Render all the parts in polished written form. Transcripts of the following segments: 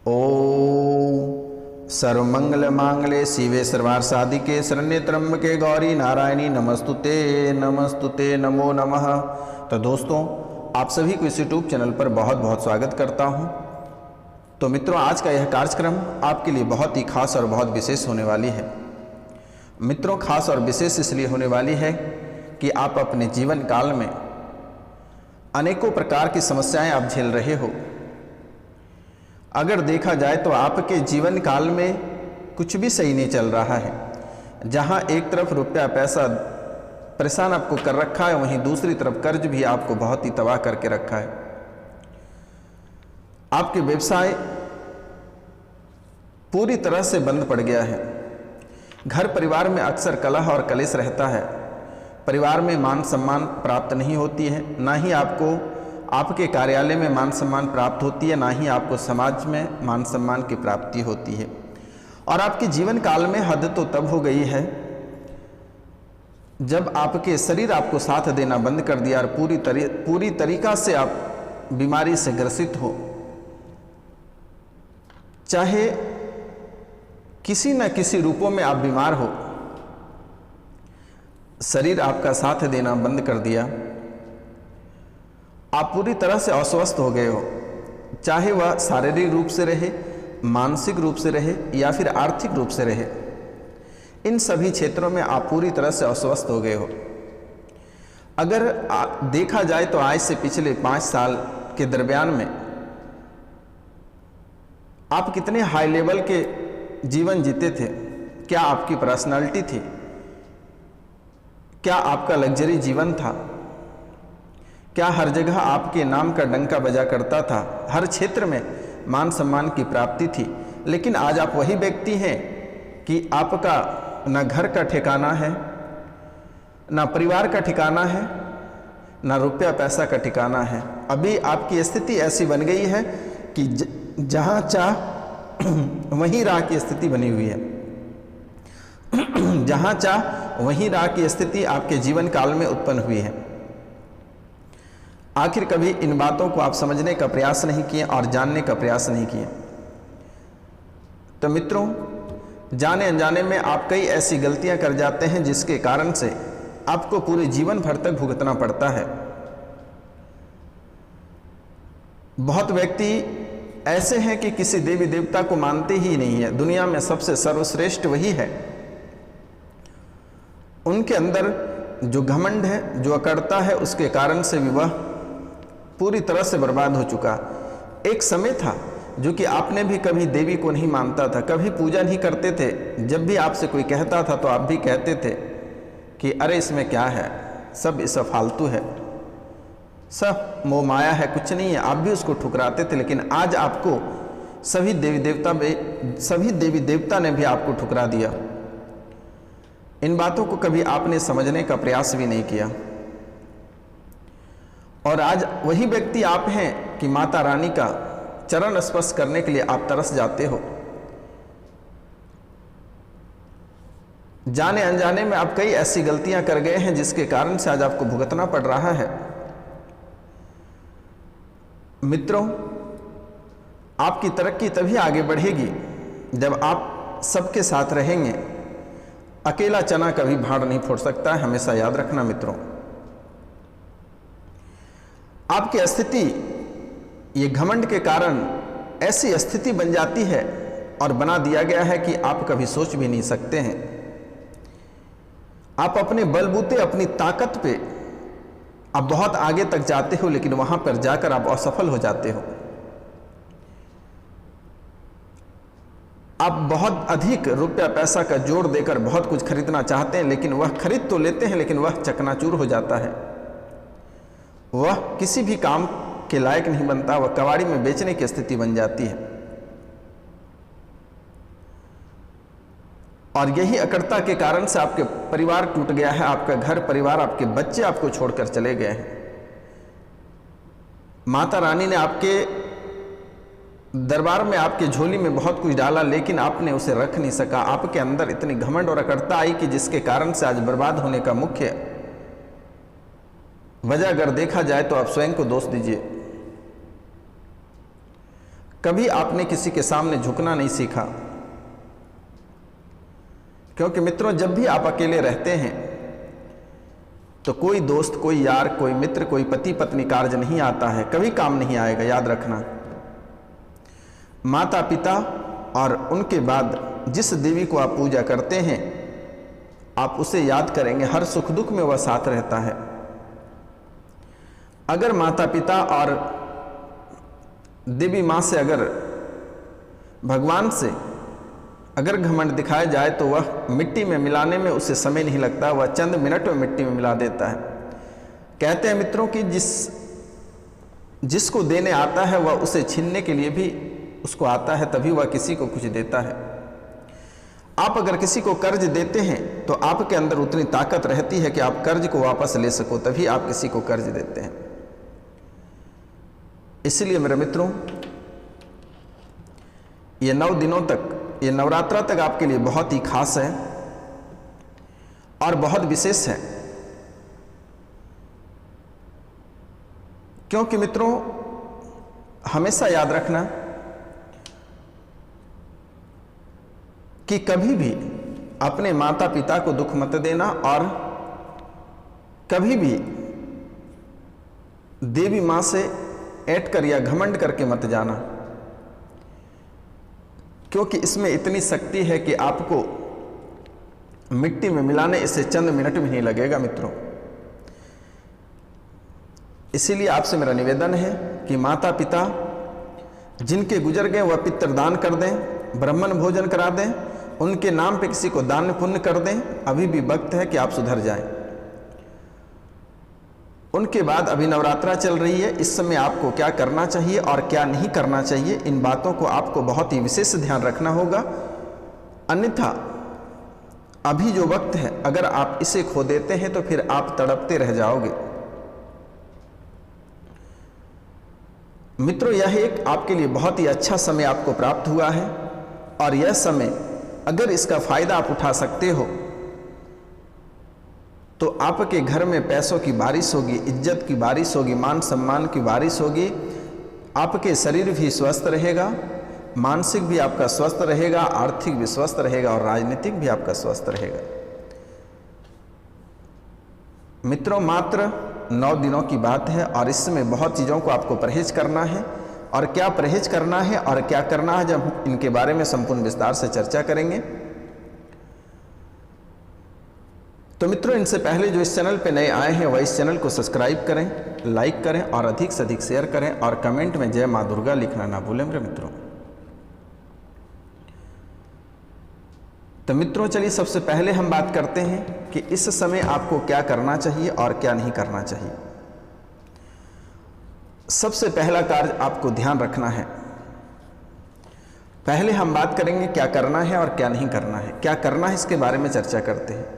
ओम सर्वमंगल मांगले शिवे सर्वार्थ साधिके शरण्ये त्र्यंबके गौरी नारायणी नमस्तुते नमस्तुते नमो नमः। तो दोस्तों, आप सभी को इस यूट्यूब चैनल पर बहुत बहुत स्वागत करता हूं। तो मित्रों, आज का यह कार्यक्रम आपके लिए बहुत ही खास और बहुत विशेष होने वाली है। मित्रों, खास और विशेष इसलिए होने वाली है कि आप अपने जीवन काल में अनेकों प्रकार की समस्याएं आप झेल रहे हो। अगर देखा जाए तो आपके जीवन काल में कुछ भी सही नहीं चल रहा है। जहां एक तरफ रुपया पैसा परेशान आपको कर रखा है, वहीं दूसरी तरफ कर्ज भी आपको बहुत ही तबाह करके रखा है। आपके व्यवसाय पूरी तरह से बंद पड़ गया है। घर परिवार में अक्सर कलह और कलेश रहता है। परिवार में मान सम्मान प्राप्त नहीं होती है, ना ही आपको आपके कार्यालय में मान सम्मान प्राप्त होती है, ना ही आपको समाज में मान सम्मान की प्राप्ति होती है। और आपके जीवन काल में हद तो तब हो गई है जब आपके शरीर आपको साथ देना बंद कर दिया और पूरी तरीका से आप बीमारी से ग्रसित हो। चाहे किसी न किसी रूपों में आप बीमार हो, शरीर आपका साथ देना बंद कर दिया, आप पूरी तरह से अस्वस्थ हो गए हो। चाहे वह शारीरिक रूप से रहे, मानसिक रूप से रहे या फिर आर्थिक रूप से रहे, इन सभी क्षेत्रों में आप पूरी तरह से अस्वस्थ हो गए हो। अगर देखा जाए तो आज से पिछले 5 साल के दरमियान में आप कितने हाई लेवल के जीवन जीते थे? क्या आपकी पर्सनालिटी थी? क्या आपका लग्जरी जीवन था? क्या हर जगह आपके नाम का डंका बजा करता था? हर क्षेत्र में मान सम्मान की प्राप्ति थी। लेकिन आज आप वही व्यक्ति हैं कि आपका न घर का ठिकाना है, न परिवार का ठिकाना है, न रुपया पैसा का ठिकाना है। अभी आपकी स्थिति ऐसी बन गई है कि जहां चाह वहीं राह की स्थिति बनी हुई है। जहां चाह वहीं राह की स्थिति आपके जीवन काल में उत्पन्न हुई है। आखिर कभी इन बातों को आप समझने का प्रयास नहीं किए और जानने का प्रयास नहीं किए। तो मित्रों, जाने अनजाने में आप कई ऐसी गलतियां कर जाते हैं जिसके कारण से आपको पूरे जीवन भर तक भुगतना पड़ता है। बहुत व्यक्ति ऐसे हैं कि किसी देवी देवता को मानते ही नहीं है। दुनिया में सबसे सर्वश्रेष्ठ वही है। उनके अंदर जो घमंड है, जो अकड़ता है, उसके कारण से भी वह पूरी तरह से बर्बाद हो चुका। एक समय था जो कि आपने भी कभी देवी को नहीं मानता था, कभी पूजा नहीं करते थे। जब भी आपसे कोई कहता था तो आप भी कहते थे कि अरे इसमें क्या है, सब इस फालतू है, सब मोह माया है, कुछ नहीं है। आप भी उसको ठुकराते थे। लेकिन आज आपको सभी देवी देवता ने भी आपको ठुकरा दिया। इन बातों को कभी आपने समझने का प्रयास भी नहीं किया। और आज वही व्यक्ति आप हैं कि माता रानी का चरण स्पर्श करने के लिए आप तरस जाते हो। जाने अनजाने में आप कई ऐसी गलतियां कर गए हैं जिसके कारण से आज आपको भुगतना पड़ रहा है। मित्रों, आपकी तरक्की तभी आगे बढ़ेगी जब आप सबके साथ रहेंगे। अकेला चना कभी भाड़ नहीं फोड़ सकता है, हमेशा याद रखना मित्रों। आपकी स्थिति ये घमंड के कारण ऐसी स्थिति बन जाती है और बना दिया गया है कि आप कभी सोच भी नहीं सकते हैं। आप अपने बलबूते, अपनी ताकत पे आप बहुत आगे तक जाते हो, लेकिन वहां पर जाकर आप असफल हो जाते हो। आप बहुत अधिक रुपया पैसा का जोड़ देकर बहुत कुछ खरीदना चाहते हैं, लेकिन वह खरीद तो लेते हैं, लेकिन वह चकनाचूर हो जाता है। वह किसी भी काम के लायक नहीं बनता, वह कबाड़ी में बेचने की स्थिति बन जाती है। और यही अकड़ता के कारण से आपके परिवार टूट गया है। आपका घर परिवार, आपके बच्चे आपको छोड़कर चले गए हैं। माता रानी ने आपके दरबार में, आपके झोली में बहुत कुछ डाला, लेकिन आपने उसे रख नहीं सका। आपके अंदर इतनी घमंड और अकड़ता आई कि जिसके कारण से आज बर्बाद होने का मुख्य वजह अगर देखा जाए तो आप स्वयं को दोष दीजिए। कभी आपने किसी के सामने झुकना नहीं सीखा, क्योंकि मित्रों जब भी आप अकेले रहते हैं तो कोई दोस्त, कोई यार, कोई मित्र, कोई पति पत्नी कार्य नहीं आता है, कभी काम नहीं आएगा, याद रखना। माता पिता और उनके बाद जिस देवी को आप पूजा करते हैं आप उसे याद करेंगे, हर सुख दुख में वह साथ रहता है। अगर माता पिता और देवी माँ से, अगर भगवान से अगर घमंड दिखाया जाए तो वह मिट्टी में मिलाने में उसे समय नहीं लगता, वह चंद मिनट में मिट्टी में मिला देता है। कहते हैं मित्रों कि जिसको देने आता है वह उसे छीनने के लिए भी उसको आता है, तभी वह किसी को कुछ देता है। आप अगर किसी को कर्ज देते हैं तो आपके अंदर उतनी ताकत रहती है कि आप कर्ज को वापस ले सको, तभी आप किसी को कर्ज देते हैं। इसलिए मेरे मित्रों, ये 9 दिनों तक, ये नवरात्रा तक आपके लिए बहुत ही खास है और बहुत विशेष है, क्योंकि मित्रों हमेशा याद रखना कि कभी भी अपने माता पिता को दुख मत देना और कभी भी देवी मां से ऐंठ कर या घमंड करके मत जाना, क्योंकि इसमें इतनी शक्ति है कि आपको मिट्टी में मिलाने इसे चंद मिनट भी नहीं लगेगा मित्रों। इसीलिए आपसे मेरा निवेदन है कि माता पिता जिनके गुजर गए वह पितृदान कर दें, ब्राह्मण भोजन करा दें, उनके नाम पे किसी को दान पुण्य कर दें, अभी भी वक्त है कि आप सुधर जाएं। उनके बाद अभी नवरात्रा चल रही है, इस समय आपको क्या करना चाहिए और क्या नहीं करना चाहिए, इन बातों को आपको बहुत ही विशेष ध्यान रखना होगा। अन्यथा अभी जो वक्त है अगर आप इसे खो देते हैं तो फिर आप तड़पते रह जाओगे। मित्रों यह एक आपके लिए बहुत ही अच्छा समय आपको प्राप्त हुआ है और यह समय अगर इसका फायदा आप उठा सकते हो तो आपके घर में पैसों की बारिश होगी, इज्जत की बारिश होगी, मान सम्मान की बारिश होगी, आपके शरीर भी स्वस्थ रहेगा, मानसिक भी आपका स्वस्थ रहेगा, आर्थिक भी स्वस्थ रहेगा और राजनीतिक भी आपका स्वस्थ रहेगा। मित्रों मात्र 9 दिनों की बात है और इसमें बहुत चीज़ों को आपको परहेज करना है, और क्या परहेज करना है और क्या करना है जब इनके बारे में संपूर्ण विस्तार से चर्चा करेंगे। तो मित्रों इनसे पहले जो इस चैनल पे नए आए हैं वह इस चैनल को सब्सक्राइब करें, लाइक करें और अधिक से अधिक शेयर करें और कमेंट में जय मां दुर्गा लिखना ना भूलें मेरे मित्रों। तो मित्रों चलिए सबसे पहले हम बात करते हैं कि इस समय आपको क्या करना चाहिए और क्या नहीं करना चाहिए। सबसे पहला कार्य आपको ध्यान रखना है, पहले हम बात करेंगे क्या करना है और क्या नहीं करना है। क्या करना है इसके बारे में चर्चा करते हैं।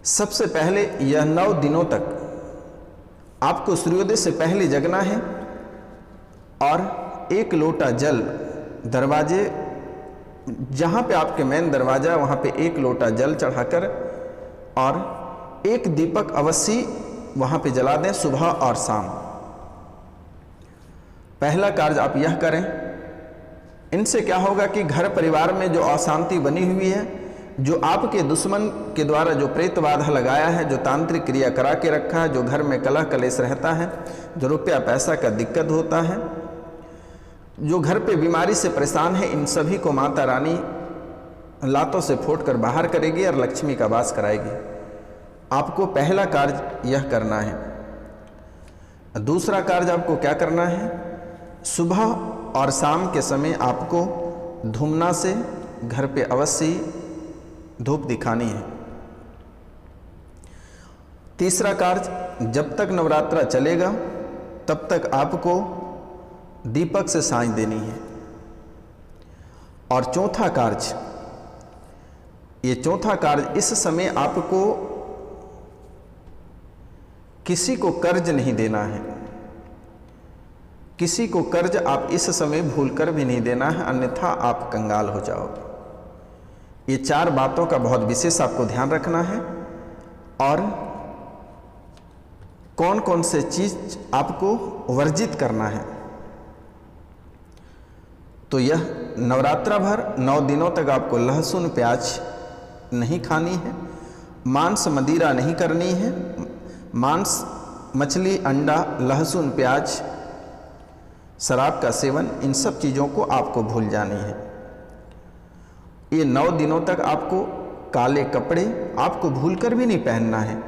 सबसे पहले यह 9 दिनों तक आपको सूर्योदय से पहले जगना है और 1 लोटा जल दरवाजे, जहाँ पे आपके मेन दरवाजा वहाँ पे 1 लोटा जल चढ़ाकर और 1 दीपक अवश्य वहाँ पे जला दें सुबह और शाम। पहला कार्य आप यह करें। इनसे क्या होगा कि घर परिवार में जो अशांति बनी हुई है, जो आपके दुश्मन के द्वारा जो प्रेत बाधा लगाया है, जो तांत्रिक क्रिया करा के रखा है, जो घर में कलह कलेश रहता है, जो रुपया पैसा का दिक्कत होता है, जो घर पे बीमारी से परेशान है, इन सभी को माता रानी लातों से फोड़ कर बाहर करेगी और लक्ष्मी का वास कराएगी। आपको पहला कार्य यह करना है। दूसरा कार्य आपको क्या करना है, सुबह और शाम के समय आपको धूमना से घर पे अवश्य धूप दिखानी है। तीसरा कार्य, जब तक नवरात्रा चलेगा तब तक आपको दीपक से साँझ देनी है। और चौथा कार्य, ये चौथा कार्य, इस समय आपको किसी को कर्ज नहीं देना है। किसी को कर्ज आप इस समय भूलकर भी नहीं देना है, अन्यथा आप कंगाल हो जाओगे। ये 4 बातों का बहुत विशेष आपको ध्यान रखना है और कौन कौन से चीज आपको वर्जित करना है। तो यह नवरात्रा भर 9 दिनों तक आपको लहसुन प्याज नहीं खानी है, मांस मदिरा नहीं करनी है। मांस, मछली, अंडा, लहसुन, प्याज, शराब का सेवन, इन सब चीज़ों को आपको भूल जानी है। ये 9 दिनों तक आपको काले कपड़े आपको भूलकर भी नहीं पहनना है।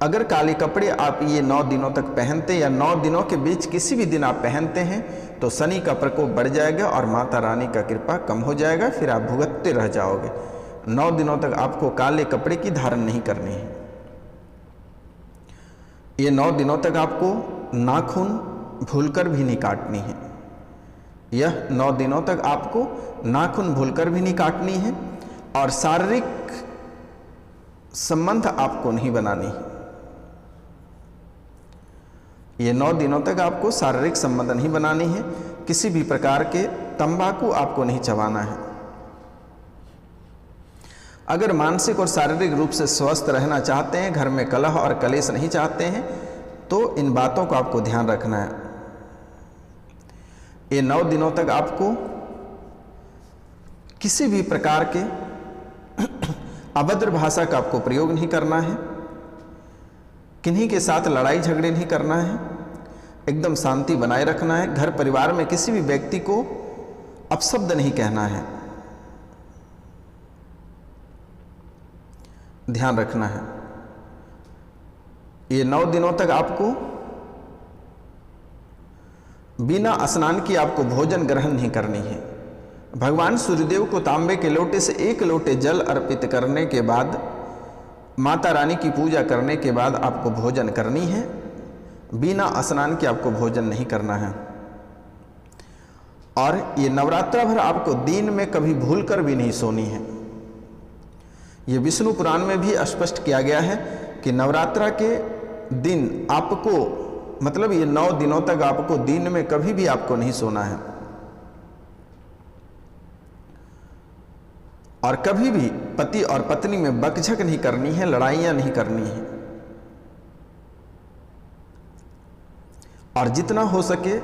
अगर काले कपड़े आप ये 9 दिनों तक पहनते या 9 दिनों के बीच किसी भी दिन आप पहनते हैं तो शनि का प्रकोप बढ़ जाएगा और माता रानी का कृपा कम हो जाएगा, फिर आप भुगतते रह जाओगे। 9 दिनों तक आपको काले कपड़े की धारण नहीं करनी है। ये 9 दिनों तक आपको नाखून भूलकर भी नहीं काटनी है। यह 9 दिनों तक आपको नाखून भूलकर भी नहीं काटनी है और शारीरिक संबंध आपको नहीं बनानी है। ये 9 दिनों तक आपको शारीरिक संबंध नहीं बनानी है। किसी भी प्रकार के तंबाकू आपको नहीं चबाना है। अगर मानसिक और शारीरिक रूप से स्वस्थ रहना चाहते हैं, घर में कलह और कलेश नहीं चाहते हैं, तो इन बातों को आपको ध्यान रखना है। ये 9 दिनों तक आपको किसी भी प्रकार के अभद्र भाषा का आपको प्रयोग नहीं करना है, किन्हीं के साथ लड़ाई झगड़े नहीं करना है, एकदम शांति बनाए रखना है। घर परिवार में किसी भी व्यक्ति को अपशब्द नहीं कहना है, ध्यान रखना है। ये 9 दिनों तक आपको बिना स्नान किए आपको भोजन ग्रहण नहीं करनी है। भगवान सूर्यदेव को तांबे के लोटे से 1 लोटे जल अर्पित करने के बाद, माता रानी की पूजा करने के बाद आपको भोजन करनी है। बिना स्नान के आपको भोजन नहीं करना है। और ये नवरात्रा भर आपको दिन में कभी भूलकर भी नहीं सोनी है। ये विष्णु पुराण में भी स्पष्ट किया गया है कि नवरात्रा के दिन आपको, मतलब ये 9 दिनों तक आपको दिन में कभी भी आपको नहीं सोना है और कभी भी पति और पत्नी में बकझक नहीं करनी है, लड़ाइयाँ नहीं करनी है। और जितना हो सके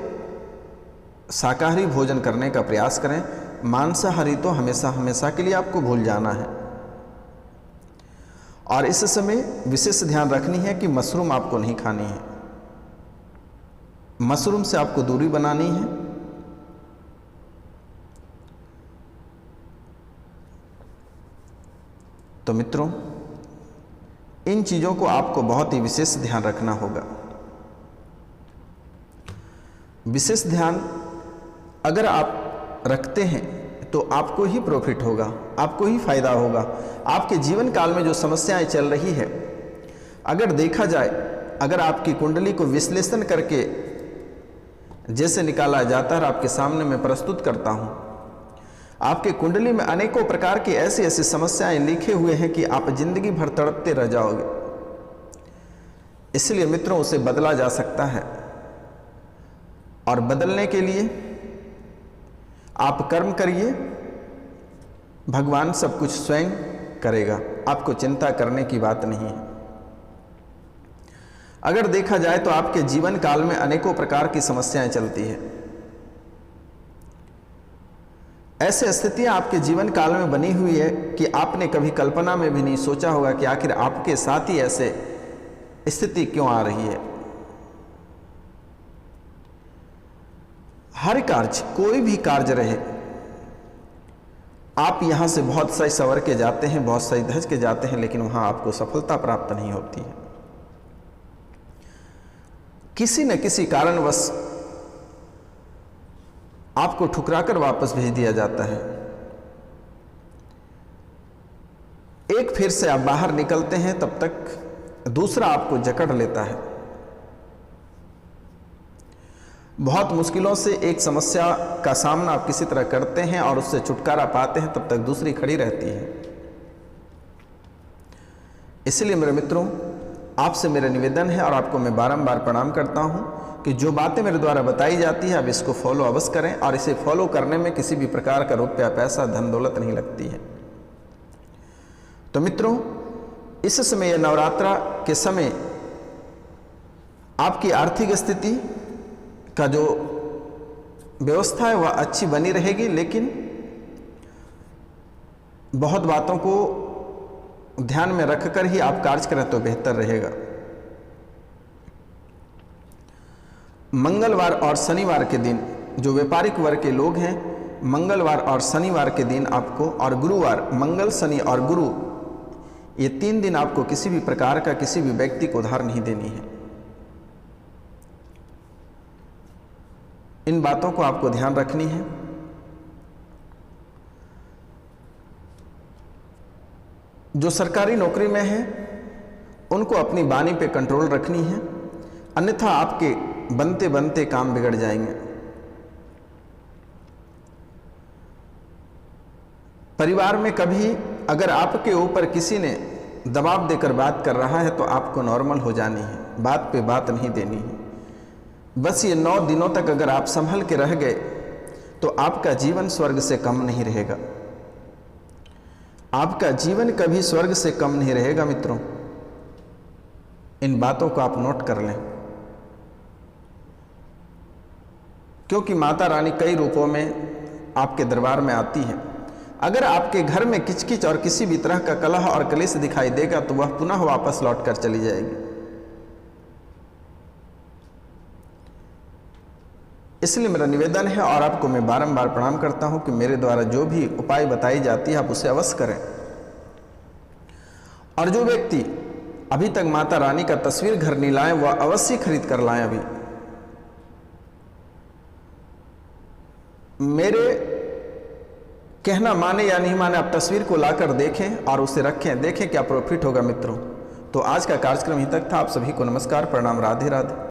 शाकाहारी भोजन करने का प्रयास करें। मांसाहारी तो हमेशा हमेशा के लिए आपको भूल जाना है। और इस समय विशेष ध्यान रखनी है कि मशरूम आपको नहीं खानी है। मशरूम से आपको दूरी बनानी है। तो मित्रों, इन चीज़ों को आपको बहुत ही विशेष ध्यान रखना होगा। विशेष ध्यान अगर आप रखते हैं तो आपको ही प्रॉफिट होगा, आपको ही फायदा होगा। आपके जीवन काल में जो समस्याएं चल रही है, अगर देखा जाए, अगर आपकी कुंडली को विश्लेषण करके जैसे निकाला जाता है, आपके सामने मैं प्रस्तुत करता हूं, आपके कुंडली में अनेकों प्रकार की ऐसी ऐसी समस्याएं लिखे हुए हैं कि आप जिंदगी भर तड़पते रह जाओगे। इसलिए मित्रों, उसे बदला जा सकता है और बदलने के लिए आप कर्म करिए, भगवान सब कुछ स्वयं करेगा, आपको चिंता करने की बात नहीं है। अगर देखा जाए तो आपके जीवन काल में अनेकों प्रकार की समस्याएं चलती है। ऐसे स्थितियां आपके जीवन काल में बनी हुई है कि आपने कभी कल्पना में भी नहीं सोचा होगा कि आखिर आपके साथ ही ऐसे स्थिति क्यों आ रही है। हर कार्य, कोई भी कार्य रहे, आप यहां से बहुत सही सवर के जाते हैं, बहुत सही धज के जाते हैं, लेकिन वहां आपको सफलता प्राप्त नहीं होती है। किसी न किसी कारणवश आपको ठुकराकर वापस भेज दिया जाता है। एक फिर से आप बाहर निकलते हैं, तब तक दूसरा आपको जकड़ लेता है। बहुत मुश्किलों से एक समस्या का सामना आप किसी तरह करते हैं और उससे छुटकारा पाते हैं, तब तक दूसरी खड़ी रहती है। इसलिए मेरे मित्रों, आपसे मेरा निवेदन है और आपको मैं बारंबार प्रणाम करता हूं कि जो बातें मेरे द्वारा बताई जाती है, आप इसको फॉलो अवश्य करें। और इसे फॉलो करने में किसी भी प्रकार का रुपया, पैसा, धन दौलत नहीं लगती है। तो मित्रों, इस समय नवरात्रा के समय आपकी आर्थिक स्थिति का जो व्यवस्था है वह अच्छी बनी रहेगी, लेकिन बहुत बातों को ध्यान में रखकर ही आप कार्य करें तो बेहतर रहेगा। मंगलवार और शनिवार के दिन जो व्यापारिक वर्ग के लोग हैं, मंगलवार और शनिवार के दिन आपको, और गुरुवार, मंगल शनि और गुरु, ये 3 दिन आपको किसी भी प्रकार का किसी भी व्यक्ति को उधार नहीं देनी है। इन बातों को आपको ध्यान रखनी है। जो सरकारी नौकरी में है उनको अपनी वाणी पे कंट्रोल रखनी है, अन्यथा आपके बनते बनते काम बिगड़ जाएंगे। परिवार में कभी अगर आपके ऊपर किसी ने दबाव देकर बात कर रहा है तो आपको नॉर्मल हो जानी है, बात पे बात नहीं देनी है। बस ये 9 दिनों तक अगर आप संभल के रह गए तो आपका जीवन स्वर्ग से कम नहीं रहेगा। आपका जीवन कभी स्वर्ग से कम नहीं रहेगा मित्रों। इन बातों को आप नोट कर लें, क्योंकि माता रानी कई रूपों में आपके दरबार में आती है। अगर आपके घर में किचकिच और किसी भी तरह का कलह और कलेश दिखाई देगा तो वह पुनः वापस लौट कर चली जाएगी। इसलिए मेरा निवेदन है, और आपको मैं बारंबार प्रणाम करता हूं कि मेरे द्वारा जो भी उपाय बताई जाती है आप उसे अवश्य करें। और जो व्यक्ति अभी तक माता रानी का तस्वीर घर नहीं लाए वह अवश्य खरीद कर लाएं। अभी मेरे कहना माने या नहीं माने, आप तस्वीर को लाकर देखें और उसे रखें, देखें क्या प्रॉफिट होगा मित्रों। तो आज का कार्यक्रम यहीं तक था। आप सभी को नमस्कार, प्रणाम, राधे राधे।